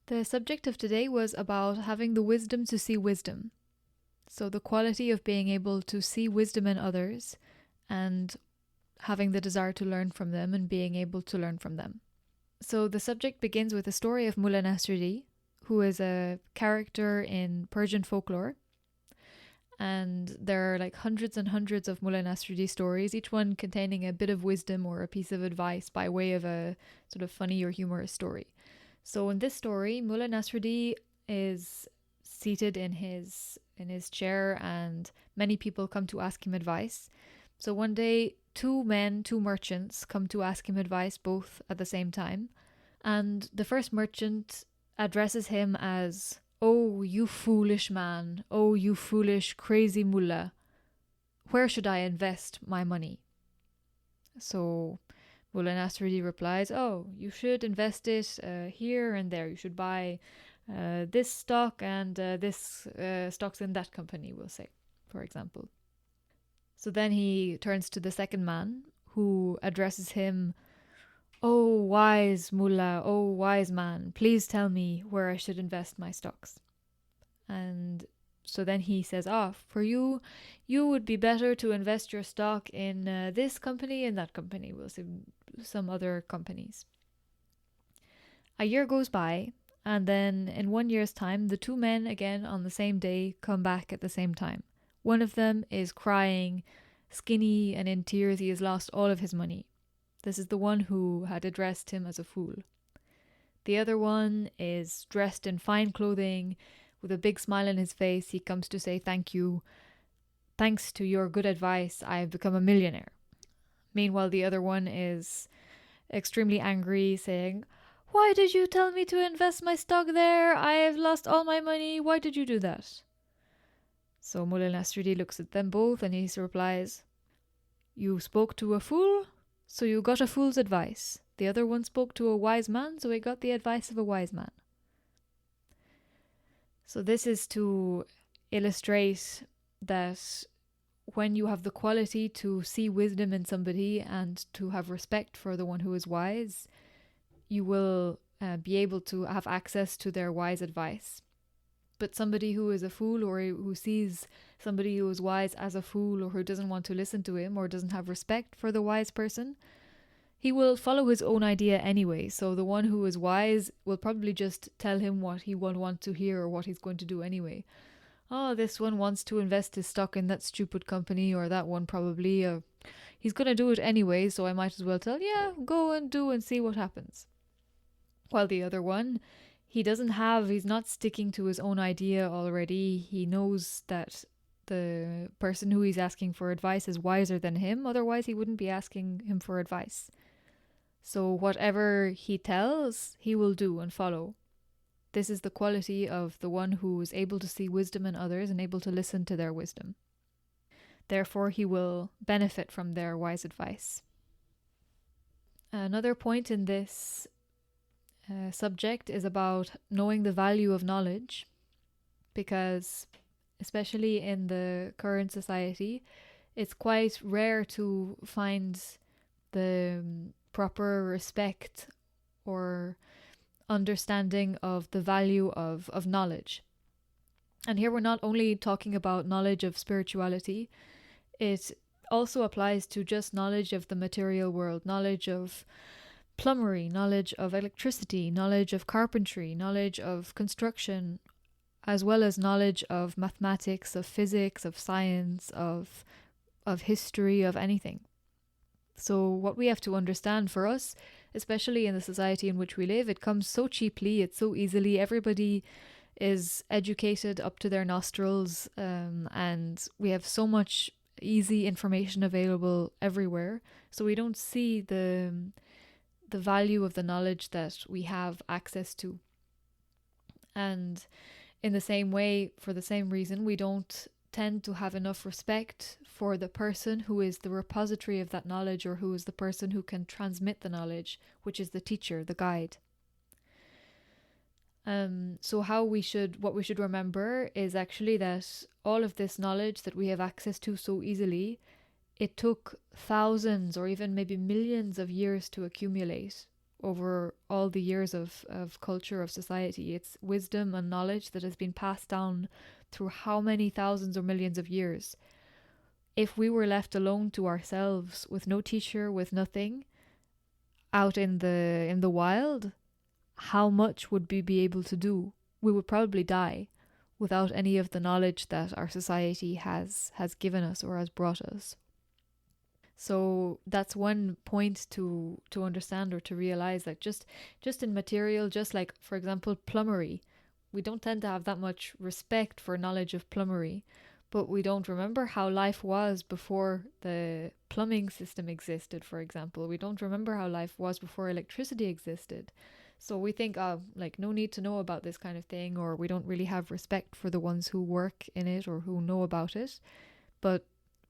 The subject of today was about having the wisdom to see wisdom. So, the quality of being able to see wisdom in others and having the desire to learn from them and being able to learn from them. So, the subject begins with the story of Mullah Nasruddin, who is a character in Persian folklore. And there are like hundreds and hundreds of Mullah Nasruddin stories, each one containing a bit of wisdom or a piece of advice by way of a sort of funny or humorous story. So in this story, Mullah Nasruddin is seated in his chair, and many people come to ask him advice. So one day, two merchants, come to ask him advice both at the same time. And the first merchant addresses him as, "Oh, you foolish man. Oh, you foolish, crazy mullah. Where should I invest my money?" So Mullah Nasruddin replies, "Oh, you should invest it here and there. You should buy this stock and this stocks in that company, we'll say, for example." So then he turns to the second man, who addresses him, "Oh, wise mullah, oh, wise man, please tell me where I should invest my stocks." And so then he says, "For you, you would be better to invest your stock in this company and that company. We'll say some other companies." A year goes by, and then in 1 year's time, the two men again on the same day come back at the same time. One of them is crying, skinny and in tears. He has lost all of his money. This is the one who had addressed him as a fool. The other one is dressed in fine clothing, with a big smile on his face. He comes to say thank you. "Thanks to your good advice, I've become a millionaire." Meanwhile, the other one is extremely angry, saying, "Why did you tell me to invest my stock there? I've lost all my money. Why did you do that?" So Mullah Nasruddin looks at them both and he replies, "You spoke to a fool, so you got a fool's advice. The other one spoke to a wise man, so he got the advice of a wise man." So this is to illustrate that when you have the quality to see wisdom in somebody and to have respect for the one who is wise, you will be able to have access to their wise advice. But somebody who is a fool, or who sees somebody who is wise as a fool, or who doesn't want to listen to him or doesn't have respect for the wise person, he will follow his own idea anyway. So the one who is wise will probably just tell him what he will want to hear or what he's going to do anyway. "Oh, this one wants to invest his stock in that stupid company, or that one probably. He's going to do it anyway, so I might as well tell, yeah, go and do and see what happens." While the other one, he's not sticking to his own idea already. He knows that the person who he's asking for advice is wiser than him. Otherwise, he wouldn't be asking him for advice. So whatever he tells, he will do and follow. This is the quality of the one who is able to see wisdom in others and able to listen to their wisdom. Therefore, he will benefit from their wise advice. Another point in this subject is about knowing the value of knowledge, because especially in the current society, it's quite rare to find the proper respect or understanding of the value of knowledge. And here we're not only talking about knowledge of spirituality, it also applies to just knowledge of the material world, knowledge of plumbing, knowledge of electricity, knowledge of carpentry, knowledge of construction, as well as knowledge of mathematics, of physics, of science, of history, of anything. So what we have to understand, for us, especially in the society in which we live, it comes so cheaply, it's so easily, everybody is educated up to their nostrils, and we have so much easy information available everywhere, so we don't see the value of the knowledge that we have access to. And in the same way, for the same reason, we don't tend to have enough respect for the person who is the repository of that knowledge, or who is the person who can transmit the knowledge, which is the teacher, the guide. So what we should remember is actually that all of this knowledge that we have access to so easily, it took thousands or even maybe millions of years to accumulate over all the years of culture, of society. It's wisdom and knowledge that has been passed down through how many thousands or millions of years. If we were left alone to ourselves with no teacher, with nothing, out in the wild, how much would we be able to do? We would probably die without any of the knowledge that our society has given us or has brought us. So that's one point to understand or to realize that just in material, just like for example plumbery, we don't tend to have that much respect for knowledge of plumbery, but we don't remember how life was before the plumbing system existed, for example. We don't remember how life was before electricity existed. So we think, oh, like, no need to know about this kind of thing, or we don't really have respect for the ones who work in it or who know about it. But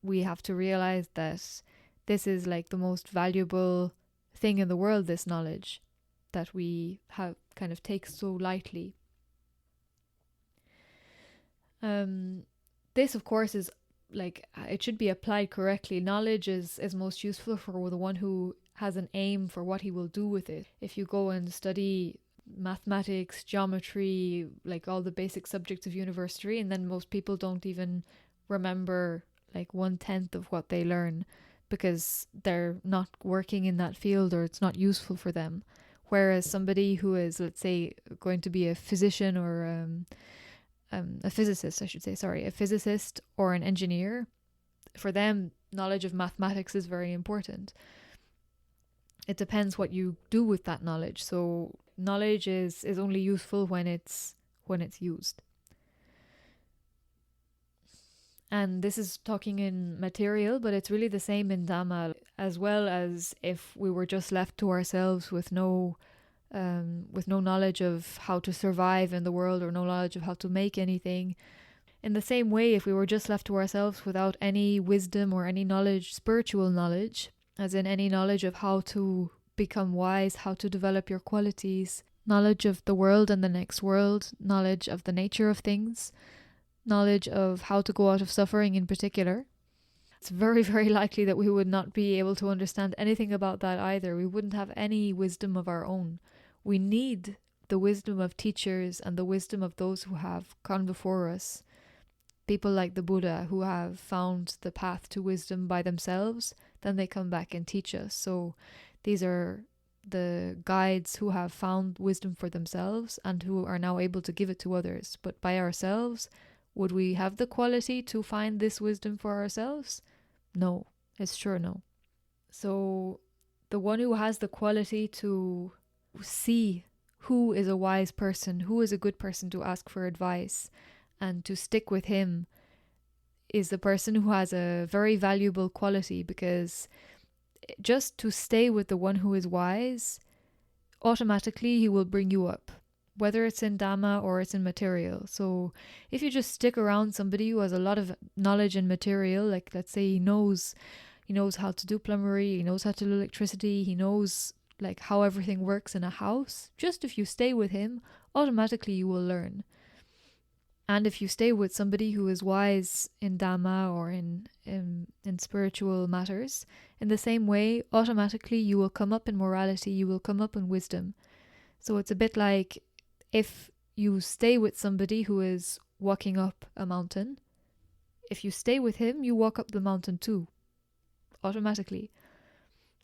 we have to realize that this is like the most valuable thing in the world, this knowledge that we have kind of take so lightly. This, of course, is like, it should be applied correctly. Knowledge is most useful for the one who has an aim for what he will do with it. If you go and study mathematics, geometry, like all the basic subjects of university, and then most people don't even remember like 1/10 of what they learn because they're not working in that field or it's not useful for them. Whereas somebody who is, let's say, going to be a physician or a physicist, I should say, sorry, a physicist or an engineer, for them, knowledge of mathematics is very important. It depends what you do with that knowledge. So knowledge is only useful when it's used. And this is talking in material, but it's really the same in Dhamma, as well as if we were just left to ourselves with no knowledge of how to survive in the world or no knowledge of how to make anything. In the same way, if we were just left to ourselves without any wisdom or any knowledge, spiritual knowledge, as in any knowledge of how to become wise, how to develop your qualities, knowledge of the world and the next world, knowledge of the nature of things, knowledge of how to go out of suffering in particular, it's very, very likely that we would not be able to understand anything about that either. We wouldn't have any wisdom of our own. We need the wisdom of teachers and the wisdom of those who have gone before us. People like the Buddha who have found the path to wisdom by themselves, then they come back and teach us. So these are the guides who have found wisdom for themselves and who are now able to give it to others. But by ourselves, would we have the quality to find this wisdom for ourselves? No, it's sure no. So the one who has the quality to see who is a wise person, who is a good person to ask for advice, and to stick with him is the person who has a very valuable quality, because just to stay with the one who is wise, automatically he will bring you up, whether it's in Dhamma or it's in material. So if you just stick around somebody who has a lot of knowledge in material, like let's say he knows how to do plumbery, he knows how to do electricity, he knows like how everything works in a house, just if you stay with him, automatically you will learn. And if you stay with somebody who is wise in Dhamma or in spiritual matters, in the same way, automatically you will come up in morality, you will come up in wisdom. So it's a bit like if you stay with somebody who is walking up a mountain, if you stay with him, you walk up the mountain too, automatically.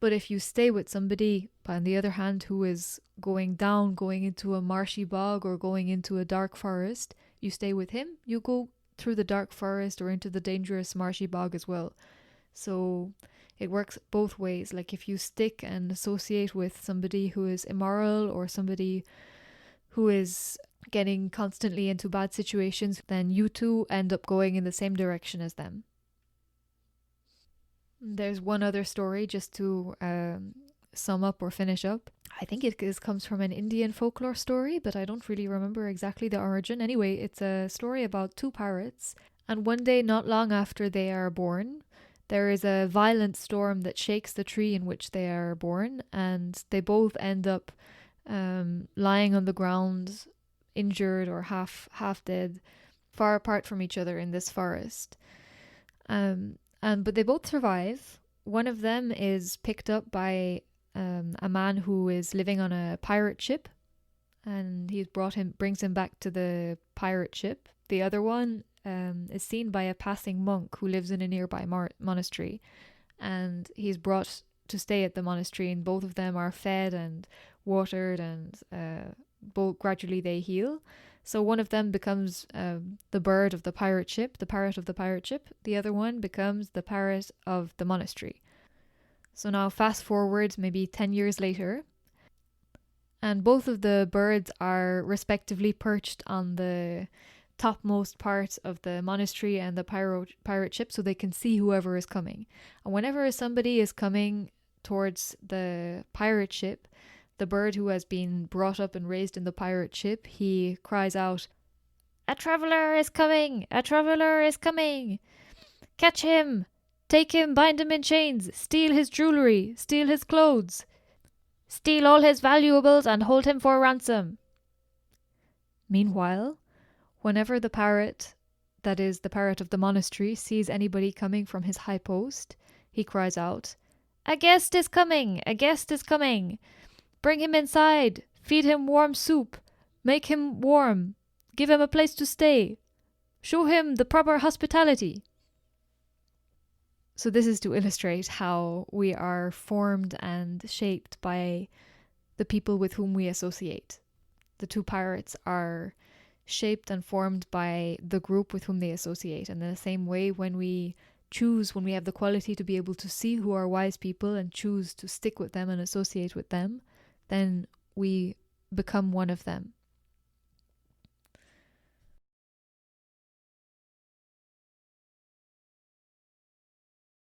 But if you stay with somebody, on the other hand, who is going down, going into a marshy bog or going into a dark forest, you stay with him, you go through the dark forest or into the dangerous marshy bog as well. So it works both ways. Like if you stick and associate with somebody who is immoral or somebody who is getting constantly into bad situations, then you too end up going in the same direction as them. There's one other story just to sum up or finish up. I think it comes from an Indian folklore story, but I don't really remember exactly the origin. Anyway, it's a story about two parrots, and one day not long after they are born, there is a violent storm that shakes the tree in which they are born, and they both end up lying on the ground, injured or half dead, far apart from each other in this forest. But they both survive. One of them is picked up by a man who is living on a pirate ship, and brings him back to the pirate ship. The other one is seen by a passing monk who lives in a nearby monastery, and he's brought to stay at the monastery, and both of them are fed and watered, and both gradually they heal. So one of them becomes the bird of the pirate ship, the parrot of the pirate ship. The other one becomes the parrot of the monastery. So now fast forward maybe 10 years later, and both of the birds are respectively perched on the topmost part of the monastery and the pirate ship, so they can see whoever is coming. And whenever somebody is coming towards the pirate ship, the bird who has been brought up and raised in the pirate ship, he cries out, "A traveller is coming! A traveller is coming! Catch him! Take him, bind him in chains, steal his jewellery, steal his clothes, steal all his valuables and hold him for ransom." Meanwhile, whenever the parrot, that is the parrot of the monastery, sees anybody coming from his high post, he cries out, "A guest is coming! A guest is coming! Bring him inside, feed him warm soup, make him warm, give him a place to stay, show him the proper hospitality." So this is to illustrate how we are formed and shaped by the people with whom we associate. The two pirates are shaped and formed by the group with whom they associate. And in the same way, when we have the quality to be able to see who are wise people and choose to stick with them and associate with them, then we become one of them.